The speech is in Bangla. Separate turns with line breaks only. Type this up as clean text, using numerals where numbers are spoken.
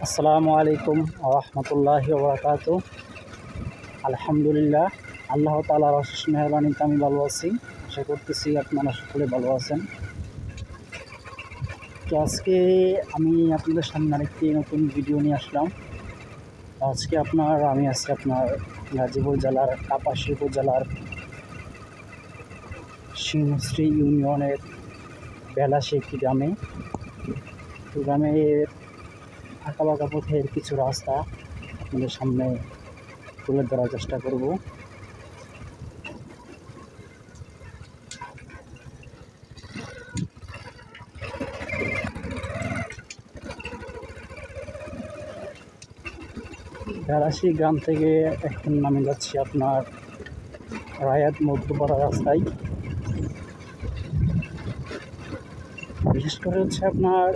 আসসালামু আলাইকুম রহমতুল্লাহি ওবরাকাতু। আলহামদুলিল্লাহ, আল্লাহ তাআলার অশেষ মেহরবানিতে আমি ভালো আছি। আশা করতেছি আপনারা সকলে ভালো আছেন। তো আজকে আমি আপনাদের সামনে আরেকটি নতুন ভিডিও নিয়ে আসলাম। আজকে আমি আছি আপনার গাজীপুর জেলার কাপাসী উপজেলার সিংহশ্রী ইউনিয়নের বেলাশী একটি গ্রামে। গ্রামের আঁকাবাঁকা পথের কিছু রাস্তা আপনাদের সামনে তুলে ধরার চেষ্টা করব। বেলাশী গ্রাম থেকে এখন আমি যাচ্ছি আপনার রায়াত মধ্যপাড়া রাস্তায়। বিশেষ করে হচ্ছে আপনার